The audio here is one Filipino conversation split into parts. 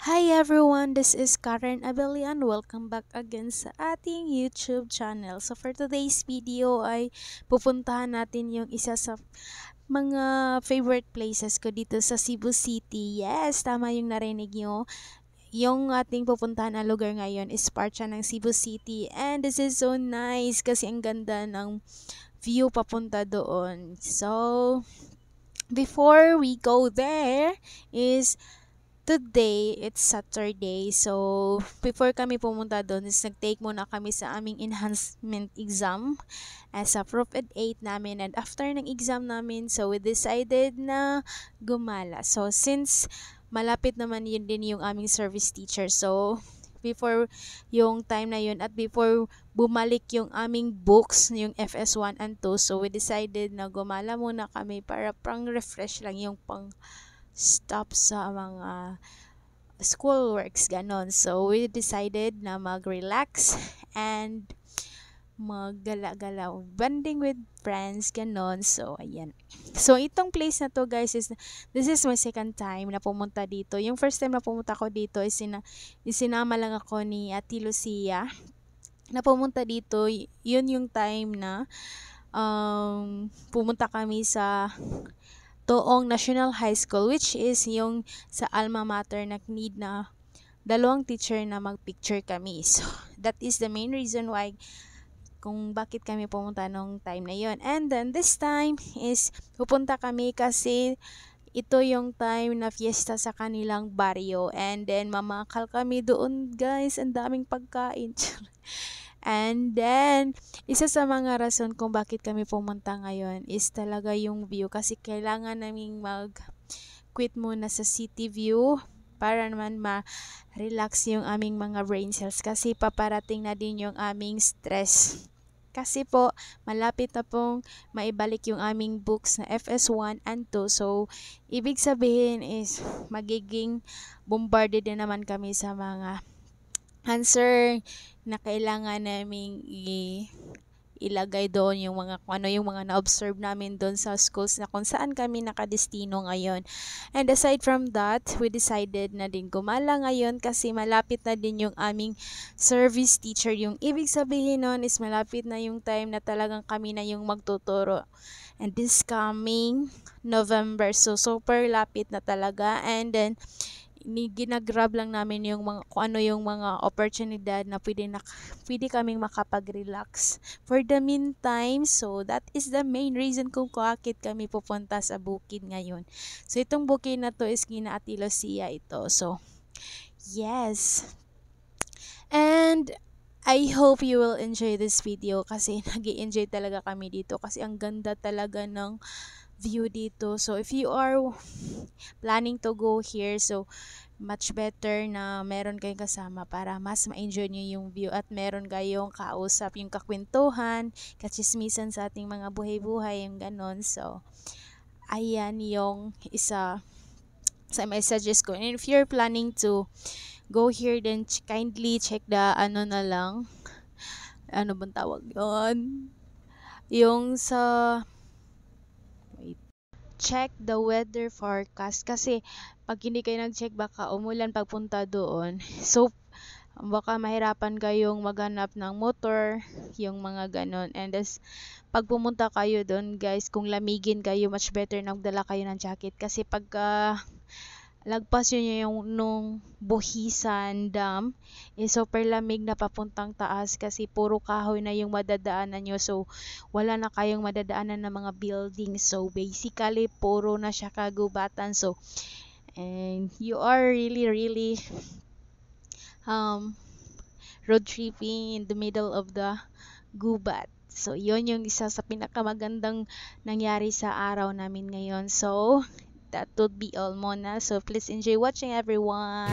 Hi everyone, this is Karen Abelian. Welcome back again sa ating YouTube channel. So for today's video ay pupuntahan natin yung isa sa mga favorite places ko dito sa Cebu City. Yes, tama yung narinig nyo. Yung ating pupuntahan na lugar ngayon is part siya ng Cebu City. And this is so nice kasi ang ganda ng view papunta doon. So, before we go there is today, it's Saturday. So, before kami pumunta doon, is nag-take muna kami sa aming enhancement exam as a Prop Ed 8 namin. And after ng exam namin, so we decided na gumala. So, since malapit naman yun din yung aming service teacher. So, before yung time na yun at before bumalik yung aming books, yung FS1 and 2, so we decided na gumala muna kami para pang refresh lang yung pang stop sa mga school works, ganon. So, we decided na mag-relax and maggala-gala, bonding with friends, ganon. So, ayan. So, itong place na to, guys, this is my second time na pumunta dito. Yung first time na pumunta ko dito is isinama lang ako ni Ate Lucia na pumunta dito. Yun yung time na pumunta kami sa Toong National High School, which is yung sa alma mater na need na dalawang teacher na magpicture kami. So, that is the main reason why kung bakit kami pumunta nung time na yon. And then this time is pupunta kami kasi ito yung time na fiesta sa kanilang barrio. And then mamakal kami doon, guys. Ang daming pagkain. And then, isa sa mga rason kung bakit kami pumunta ngayon is talaga yung view kasi kailangan naming mag-quit muna sa city view para naman ma-relax yung aming mga brain cells kasi paparating na din yung aming stress. Kasi po, malapit na pong maibalik yung aming books na FS1 and 2. So, ibig sabihin is magiging bombarded na naman kami sa mga answer na kailangan naming ilagay doon yung mga kung ano yung mga na-observe namin doon sa schools na kung saan kami nakadestino ngayon. And aside from that, we decided na din gumala ngayon kasi malapit na din yung aming service teacher. Yung ibig sabihin nun is malapit na yung time na talagang kami na yung magtuturo. And this coming November, so super lapit na talaga. And then ginagrab lang namin yung mga kung ano yung mga oportunidad na pwede kaming makapag-relax for the meantime. So that is the main reason kung bakit kami pupunta sa bukid ngayon. So itong bukid na to is kina Ate Lucia ito. So yes, and I hope you will enjoy this video kasi nag-enjoy talaga kami dito kasi ang ganda talaga ng view dito. So if you are planning to go here, so much better na meron kayong kasama para mas ma-enjoy nyo yung view at meron kayong kausap, yung kakwentuhan, kachismisan sa ating mga buhay-buhay, yung ganon. So, ayan yung isa sa messages ko. And if you're planning to go here, then kindly check the ano na lang, ano bang tawag yun? Yung sa check the weather forecast kasi pag hindi kayo nag-check baka umulan pagpunta doon. So, baka mahirapan kayong maghanap ng motor, yung mga ganon. And pag pumunta kayo doon, guys, kung lamigin kayo, much better na magdala kayo ng jacket kasi pagka lagpas yun yung nung Buhisan Dam, super lamig na papuntang taas kasi puro kahoy na yung madadaanan nyo. So, wala na kayong madadaanan ng mga building. So, basically, puro na siya kagubatan. So, and you are really road tripping in the middle of the gubat. So, yun yung isa sa pinakamagandang nangyari sa araw namin ngayon. So, that would be all muna. So, please enjoy watching, everyone.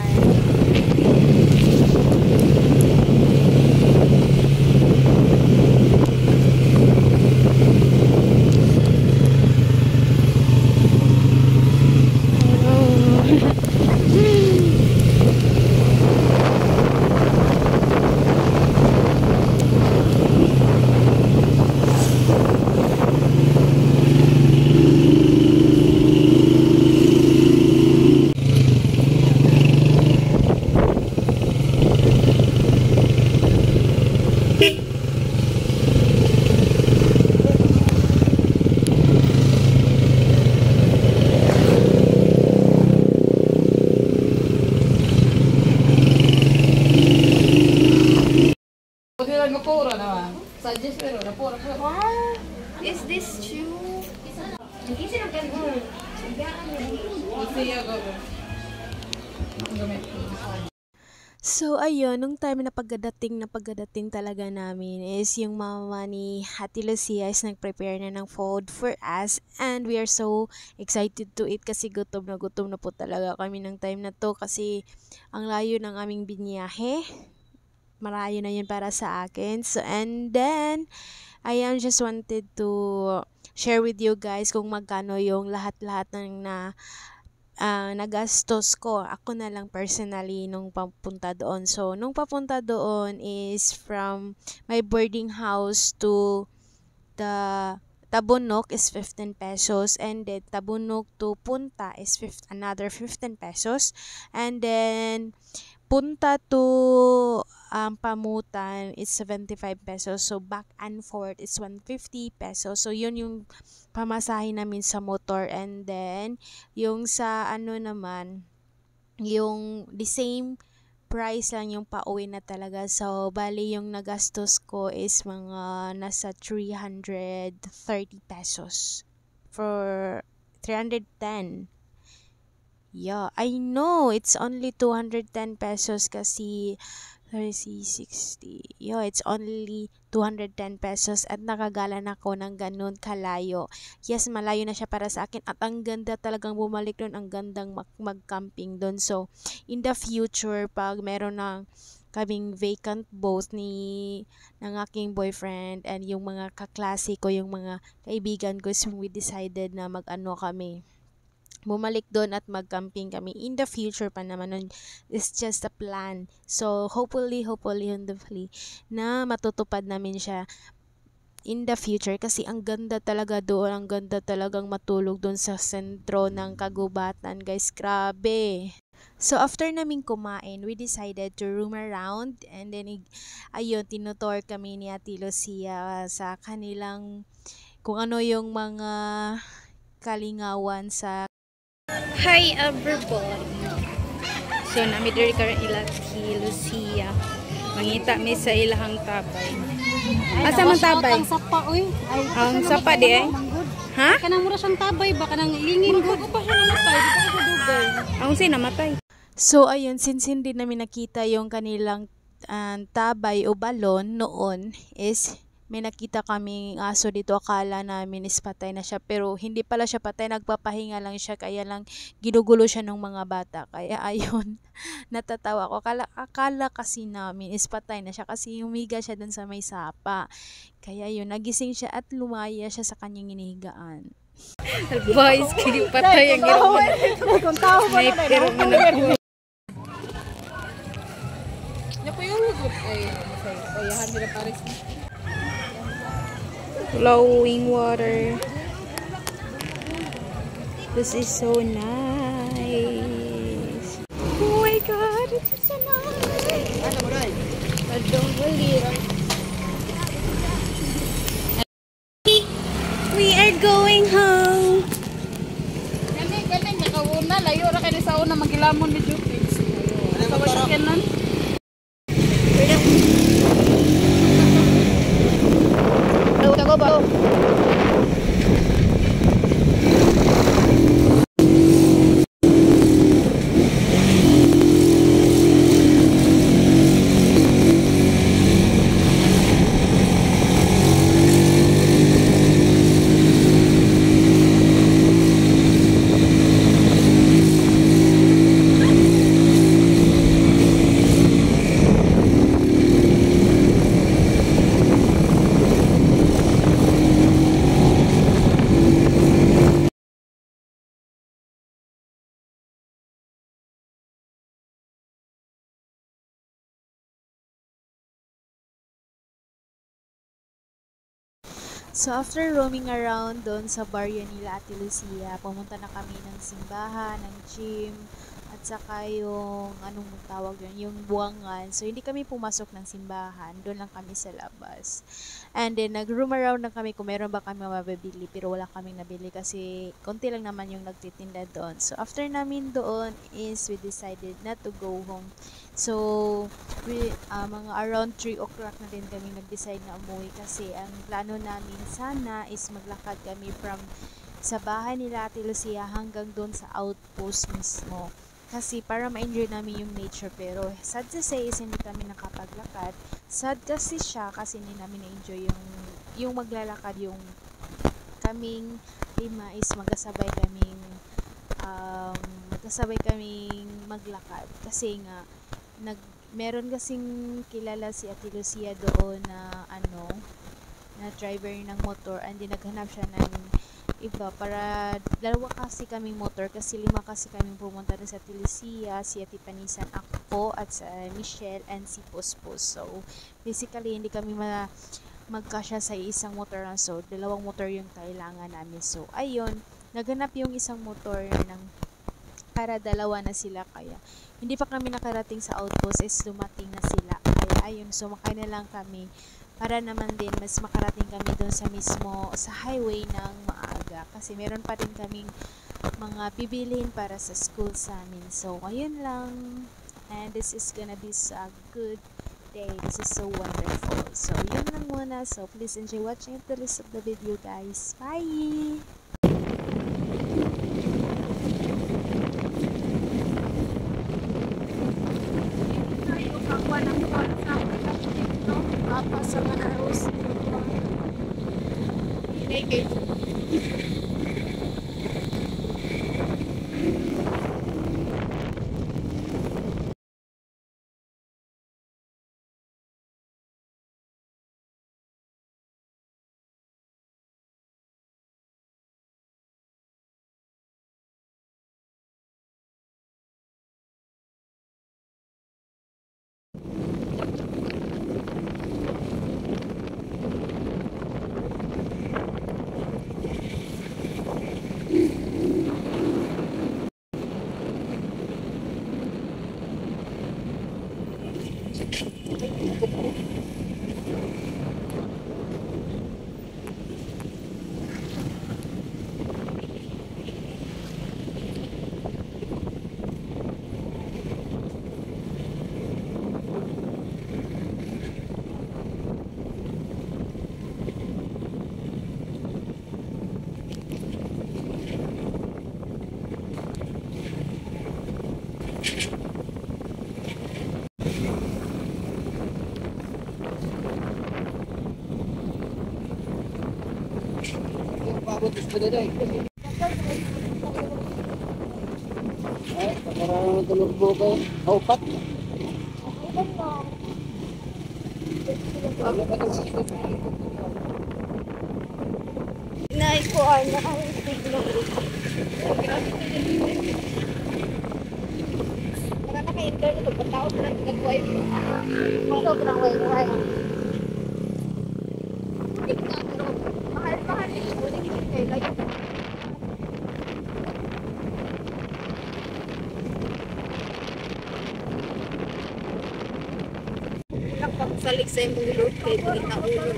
mapuro naman. Suggest pero napuro. Wow! Is this true? Siya go. Gamit. So, ayun, nung time na pagdating talaga namin is yung mama ni Ate Lucia is nag-prepare na ng food for us and we are so excited to eat kasi gutom na po talaga kami ng time na to kasi ang layo ng aming binyahe. Marayo na yun para sa akin. So, and then, I just wanted to share with you guys kung magkano yung lahat-lahat ng nagastos ko. Ako na lang personally nung papunta doon. So, nung papunta doon is from my boarding house to the Tabunok is 15 pesos and then Tabunok to Punta is another 15 pesos and then Punta to Pamutan is 75 pesos. So, back and forth is 150 pesos. So, yun yung pamasahe namin sa motor. And then, yung sa naman, yung the same price lang yung pauwi na talaga. So, bali yung nagastos ko is mga nasa 330 pesos. For 310. Yeah, I know it's only 210 pesos kasi 30, 60. Yeah, it's only 210 pesos at nakagala na ako ng ganun kalayo. Yes, malayo na siya para sa akin at ang ganda talagang bumalik doon. Ang gandang mag-camping doon. So, in the future, pag meron ng kaming vacant boat ng aking boyfriend and yung mga kaklase ko, yung mga kaibigan ko, so we decided na kami bumalik doon at mag-camping kami in the future pa naman nun. It's just a plan. So, hopefully, na matutupad namin siya in the future kasi ang ganda talaga doon. Ang ganda talagang matulog doon sa sentro ng kagubatan, guys. Grabe. So, after naming kumain, we decided to roam around and then, ayun, tinutour kami ni Ate Lucia sa kanilang kung ano yung mga kalingawan sa Hi everybody! So, namidiri ka rin ila si Lucia. Mangita mi sa ilahang tabay. Asa man tabay? Ang sapa, uy. Ang sapa di eh? Ha? Kanang mura siyang tabay ba? Kanang ilingin good. Pa siya namatay. Di pa siya dugay. Ang namatay. So, ayun, since hindi namin nakita yung kanilang tabay o balon noon is may nakita kaming aso dito. Akala namin is patay na siya pero hindi pala siya patay, nagpapahinga lang siya kaya lang ginugulo siya ng mga bata. Kaya ayun, natatawa ko. Akala kasi namin is patay na siya kasi humiga siya dun sa may sapa. Kaya yun, nagising siya at lumaya siya sa kanyang inihigaan. Boys, kini patay ang ginawa. Kung tao ba May pero man Napo yung hugot ay sayahan nila pares. flowing water. This is so nice. Oh my god, this is so nice. I don't believe it. We are going home. Kani nakauna layo ra kani sa una magilamon ni Jupix. Ano ba siya nun? Go, go. So after roaming around doon sa barrio nila Ate Lucia, pumunta na kami ng simbahan, ng gym, at saka yung anong tawag yun, yung buwangan. So hindi kami pumasok ng simbahan, doon lang kami sa labas. And then nag-roam around na kami kung meron ba kami mabibili, pero wala kaming nabili kasi konti lang naman yung nagtitinda doon. So after namin doon is we decided not to go home. So mga around 3 o'clock na din kami nag-decide na umuwi kasi ang plano namin sana is maglakad kami from sa bahay nila Ate Lucia hanggang doon sa outpost mismo. Kasi para ma-enjoy namin yung nature, pero sad to say is hindi kami nakapaglakad. Sad kasi siya kasi hindi namin na-enjoy yung maglalakad, yung kaming lima is magkasabay kaming maglakad kasi nga meron kasing kilala si Ate Lucia doon na na driver ng motor, and then naghanap siya ng iba para dalawa kasi kaming motor kasi 5 kasi kaming pumunta rin sa Ate Lucia, si Ate Panisan, ako at sa Michelle and si Pospos. So basically hindi kami magkasya sa isang motor lang, so 2 motor yung kailangan namin. So ayun, naganap yung isang motor ng para 2 na sila, kaya hindi pa kami nakarating sa outpost is dumating na sila, kaya ayun, sumakay na lang kami para naman din mas makarating kami doon sa mismo sa highway ng maaga kasi meron pa rin kaming mga bibilin para sa school sa amin. So ayun lang, and this is gonna be a good day. This is so wonderful. So yun lang muna, so please enjoy watching the rest of the video guys. Bye! Apa sa Manaus. Naked. Abot sa daday. Ay, parang tulog mo ko. Opat. Naikuan na ang tiglo. Para naka-internet ito, patao na nag-wifi. Sobrang wifi. Mahal-mahal ito. Like, nakapagsalig sa imong load kay Bulita Ulo.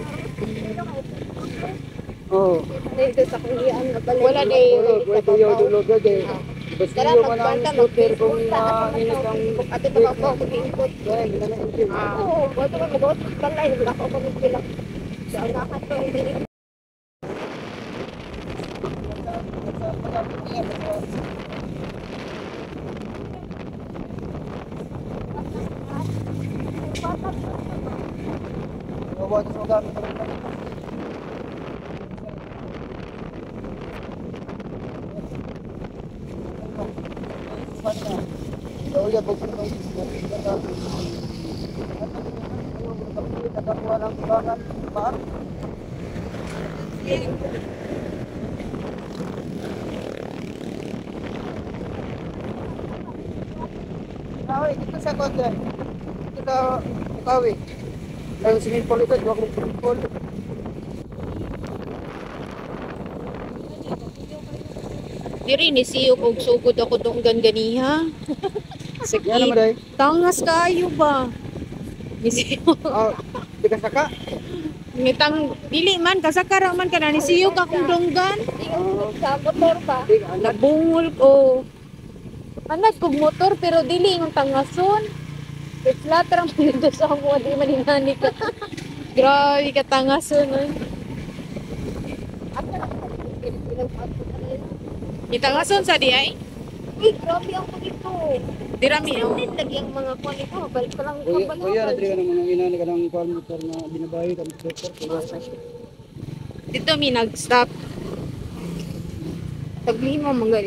Oh. Dito sa kulian na balik. Wala day. Pwede yung tulog day. Basta Tara, yung wala ang magbarka, scooter kung mag-Facebook init ang Ate baka po mag-input. Well, gana-init. Oo, ba't mo mag-out balay, wala ko mag-bilang. Sa unahan ko, hindi. Bawat sa gamit. Ya, pag dito sa konti. Dito Kawi. Ang swimming pool ito, 2 swimming pool. Diri ni siyok og sugod ako dunggan ganiha. Sige. Yan naman day. Tangas kayo ba? Ni siyok. Ah, di ka saka? Ngitang dili man kasakara man kana ni siyok akong dunggan. Sa motor pa. Di, anak. Nabungol ko. Anak kog motor pero dili ng tangason. Flatter ang dito sa mo di man inani ka. Grabe ka tangason. Itangason sa di ay? Uy, grabe ako dito. Dirami oh. Hindi lagi ang mga kwan ito. Balik pa lang Kuya, nadri ka naman ng inani ka ng kuwan motor na binabayi ka ng motor. Dito mi nag-stop. Taglima mga